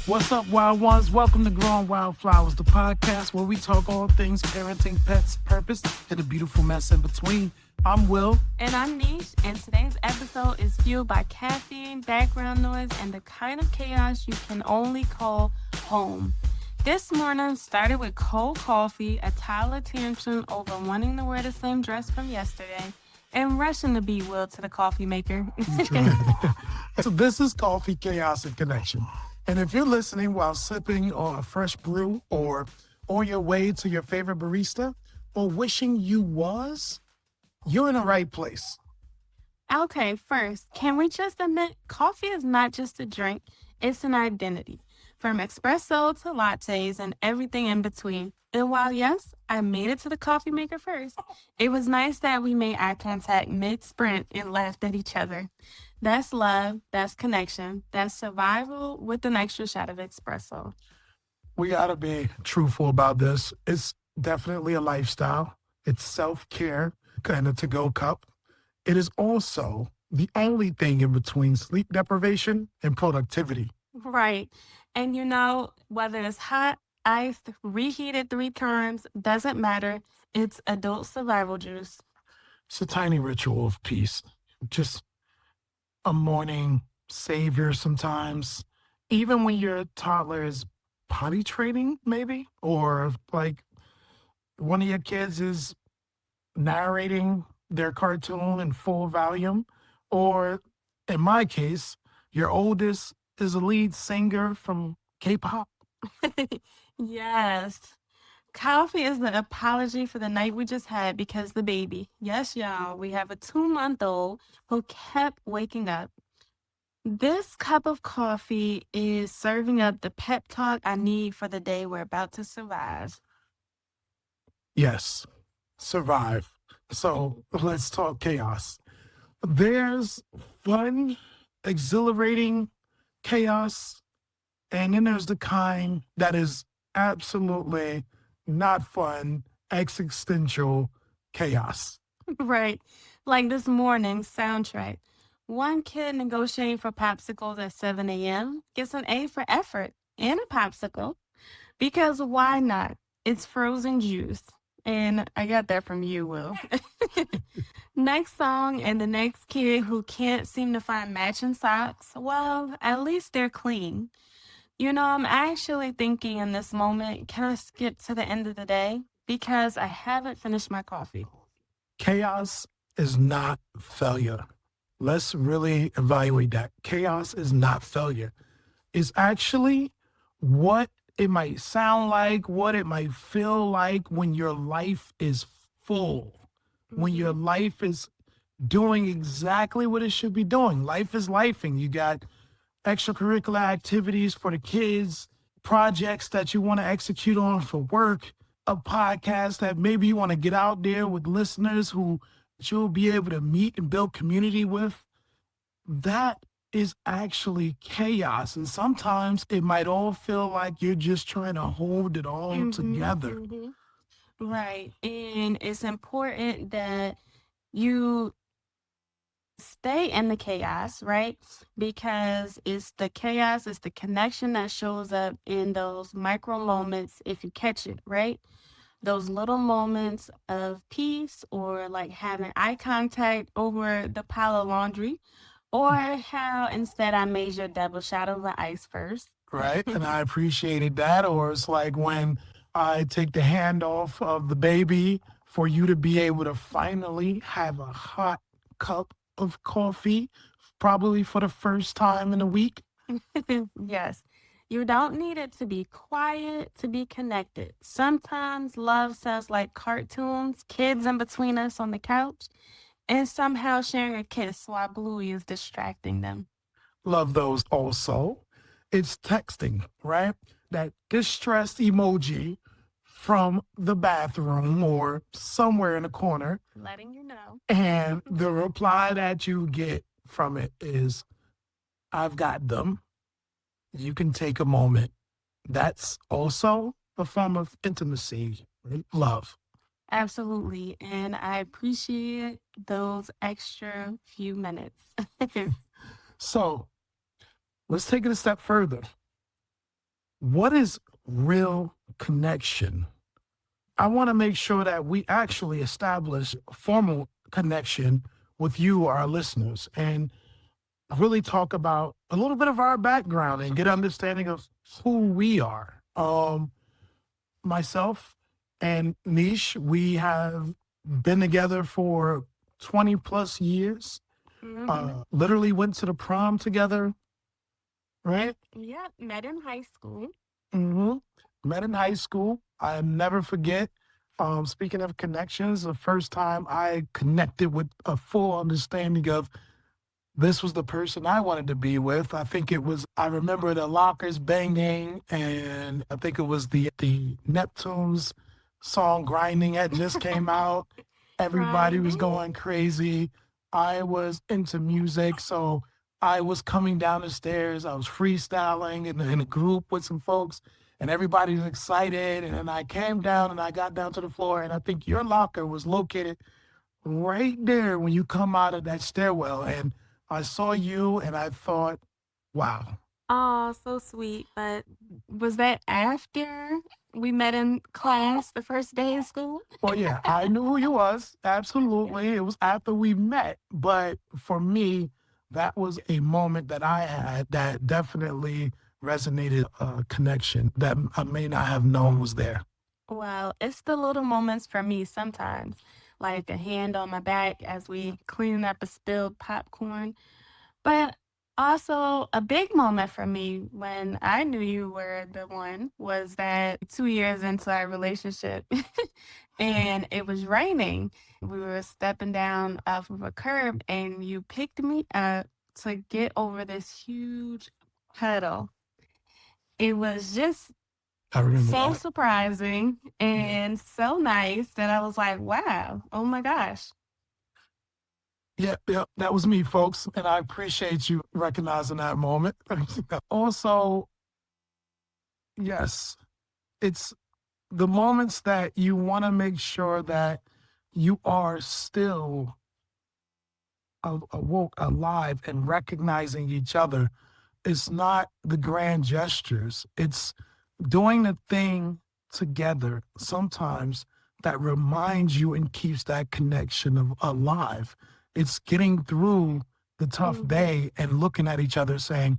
What's up, wild ones? Welcome to Growing WildFlowers, the podcast where we talk all things parenting, pets, purpose, and the beautiful mess in between. I'm Will. And I'm Niche, and today's episode is fueled by caffeine, background noise, and the kind of chaos you can only call home. This morning started with cold coffee, a toddler tantrum over wanting to wear the same dress from yesterday, and rushing to be Will to the coffee maker. So this is Coffee Chaos and Connection. And if you're listening while sipping on a fresh brew or on your way to your favorite barista or wishing you was, you're in the right place. Okay, first, can we just admit coffee is not just a drink, it's an identity. From espresso to lattes and everything in between. And while, yes, I made it to the coffee maker first, it was nice that we made eye contact mid-sprint and laughed at each other. That's love, that's connection, that's survival with an extra shot of espresso. We got to be truthful about this. It's definitely a lifestyle. It's self-care, kind of to-go cup. It is also the only thing in between sleep deprivation and productivity. Right. And whether it's hot, iced, reheated 3 times, doesn't matter. It's adult survival juice. It's a tiny ritual of peace. Just a morning savior sometimes. Even when your toddler is potty training, maybe, or like one of your kids is narrating their cartoon in full volume, or in my case, your oldest is a lead singer from K-pop. Yes. Coffee is the apology for the night we just had because the baby. Yes, y'all, we have a 2-month-old who kept waking up. This cup of coffee is serving up the pep talk I need for the day we're about to survive. Yes, survive. So let's talk chaos. There's fun, exhilarating chaos, and then there's the kind that is absolutely not fun, existential chaos. Right. Like this morning's soundtrack. One kid negotiating for popsicles at 7 a.m. gets an A for effort and a popsicle. Because why not? It's frozen juice. And I got that from you, Will. Next song, and the next kid who can't seem to find matching socks. Well, at least they're clean. I'm actually thinking in this moment, can I skip to the end of the day? Because I haven't finished my coffee. Chaos is not failure. Let's really evaluate that. Chaos is not failure. It's actually what it might sound like, what it might feel like when your life is full, when your life is doing exactly what it should be doing. Life is lifing. You got extracurricular activities for the kids, projects that you want to execute on for work, a podcast that maybe you want to get out there with listeners who you'll be able to meet and build community with. That is actually chaos. And sometimes it might all feel like you're just trying to hold it all together. Mhm. Right. And it's important that you stay in the chaos, right? Because it's the chaos, it's the connection that shows up in those micro moments if you catch it, right? Those little moments of peace or like having eye contact over the pile of laundry, or how instead I made your double shot over ice first. Right. And I appreciated that. Or it's like when I take the hand off of the baby for you to be able to finally have a hot cup of coffee, probably for the first time in a week. Yes. You don't need it to be quiet to be connected. Sometimes love sounds like cartoons, kids in between us on the couch, and somehow sharing a kiss while Bluey is distracting them. Love those also. It's texting, right? That distressed emoji from the bathroom or somewhere in the corner. Letting you know. And the reply that you get from it is, I've got them. You can take a moment. That's also a form of intimacy, right? Love. Absolutely. And I appreciate those extra few minutes. So let's take it a step further. What is real connection? I want to make sure that we actually establish a formal connection with you, our listeners, and really talk about a little bit of our background and get understanding of who we are. Myself and Niche, we have been together for 20 plus years. Literally went to the prom together, right? Yep, met in high school. hmm Met in high school. I never forget. Speaking of connections, the first time I connected with a full understanding of this was the person I wanted to be with. I remember the lockers banging, and I think it was the Neptunes song Grinding had just came out. Everybody was Grinding. going crazy. I was into music, so I was coming down the stairs. I was freestyling in a group with some folks, and everybody was excited. And then I came down and I got down to the floor, and I think your locker was located right there when you come out of that stairwell. And I saw you and I thought, wow. Oh, so sweet. But was that after we met in class the first day of school? Well, yeah, I knew who you was. Absolutely. It was after we met. But for me, that was a moment that I had that definitely resonated a connection that I may not have known was there. Well, it's the little moments for me sometimes, like a hand on my back as we cleaning up a spilled popcorn. But also a big moment for me when I knew you were the one was that 2 years into our relationship and it was raining. We were stepping down off of a curb and you picked me up to get over this huge puddle. It was just I remember so that. surprising Yeah. and so nice that I was like, wow, oh my gosh. Yeah, yeah, that was me, folks. And I appreciate you recognizing that moment. Also, yes, it's the moments that you want to make sure that you are still awoke, alive, and recognizing each other. It's not the grand gestures, it's doing the thing together sometimes that reminds you and keeps that connection alive. It's getting through the tough Mhm. day and looking at each other saying,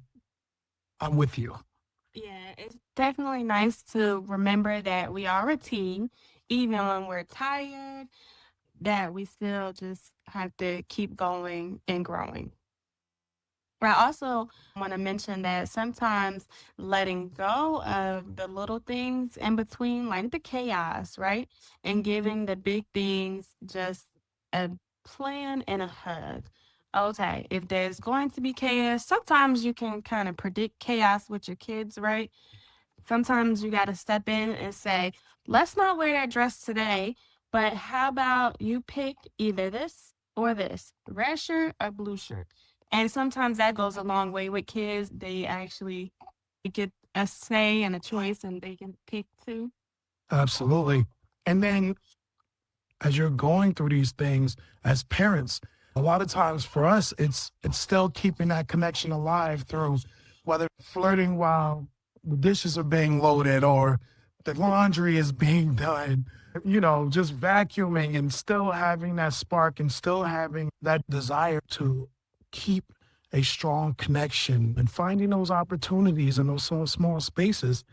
I'm with you. Yeah, it's definitely nice to remember that we are a team, even when we're tired, that we still just have to keep going and growing. But I also want to mention that sometimes letting go of the little things in between, like the chaos, right? And giving the big things just a plan and a hug. Okay, if there's going to be chaos, sometimes you can kind of predict chaos with your kids, right? Sometimes you got to step in and say, let's not wear that dress today, but how about you pick either this or this, red shirt or blue shirt? And sometimes that goes a long way with kids. They actually get a say and a choice and they can pick too. Absolutely. And then as you're going through these things as parents, a lot of times for us, it's still keeping that connection alive through whether flirting while the dishes are being loaded or the laundry is being done, just vacuuming and still having that spark and still having that desire to keep a strong connection and finding those opportunities in those small spaces.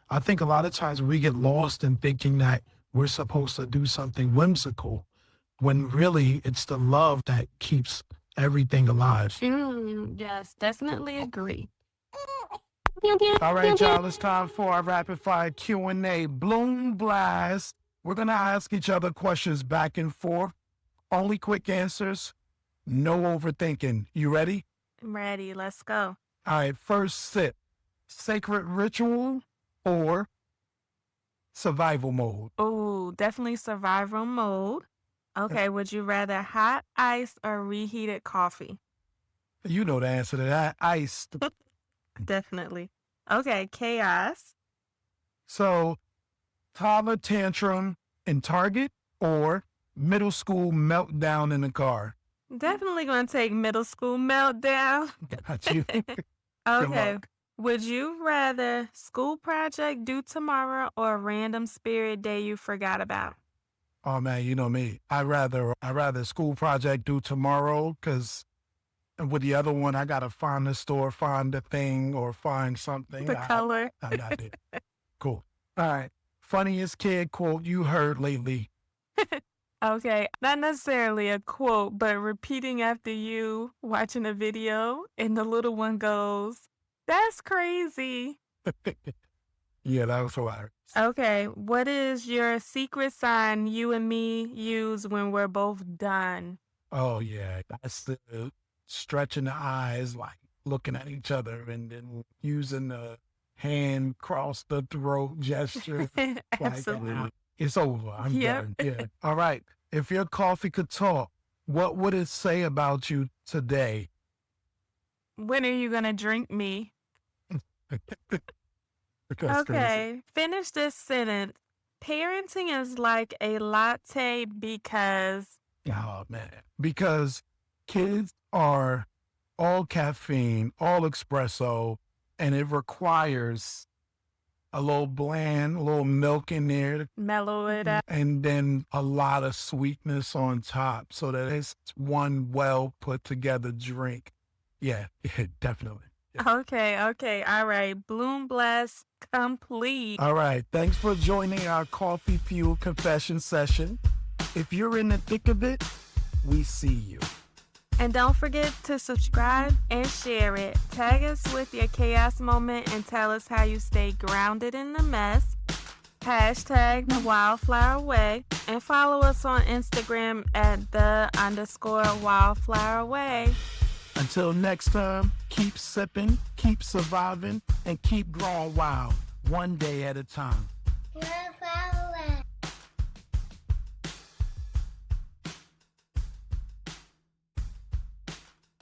I think a lot of times we get lost in thinking that we're supposed to do something whimsical when really it's the love that keeps everything alive. Yes, definitely agree. All right, y'all, it's time for our rapid fire Q&A. Bloom blast. We're going to ask each other questions back and forth. Only quick answers, no overthinking. You ready? I'm ready. Let's go. All right, first sip. Sacred ritual or survival mode? Oh, definitely survival mode. Okay, would you rather hot ice or reheated coffee? You know the answer to that. Ice. Definitely. Okay, chaos. So, toddler tantrum in Target or middle school meltdown in the car? Definitely gonna take middle school meltdown. Got you. Good Okay, luck. Would you rather school project due tomorrow or a random spirit day you forgot about? Oh man, you know me. I rather school project due tomorrow because with the other one, I gotta find the store, find the thing, or find something. The color. I'm not there. Cool. All right. Funniest kid quote you heard lately. Okay, not necessarily a quote, but repeating after you watching a video and the little one goes, "That's crazy." Yeah, that was hilarious. Okay, what is your secret sign you and me use when we're both done? Oh yeah, that's the stretching the eyes, like looking at each other, and then using the hand cross the throat gesture. Like Absolutely. it's over. I'm Yep. done. Yeah. All right. If your coffee could talk, what would it say about you today? When are you gonna drink me? That's crazy. Okay, finish this sentence. Parenting is like a latte because. Oh man. Because kids are all caffeine, all espresso, and it requires a little bland, a little milk in there, Mellow it out. and then a lot of sweetness on top so that it's one well put together drink. Yeah, yeah, definitely. Okay, all right. Bloom blast complete. All right. Thanks for joining our coffee fuel confession session. If you're in the thick of it, we see you. And don't forget to subscribe and share it. Tag us with your chaos moment and tell us how you stay grounded in the mess. Hashtag the Wildflower Way. And follow us on Instagram at _Wildflower Way. Until next time, keep sipping, keep surviving, and keep growing wild, one day at a time.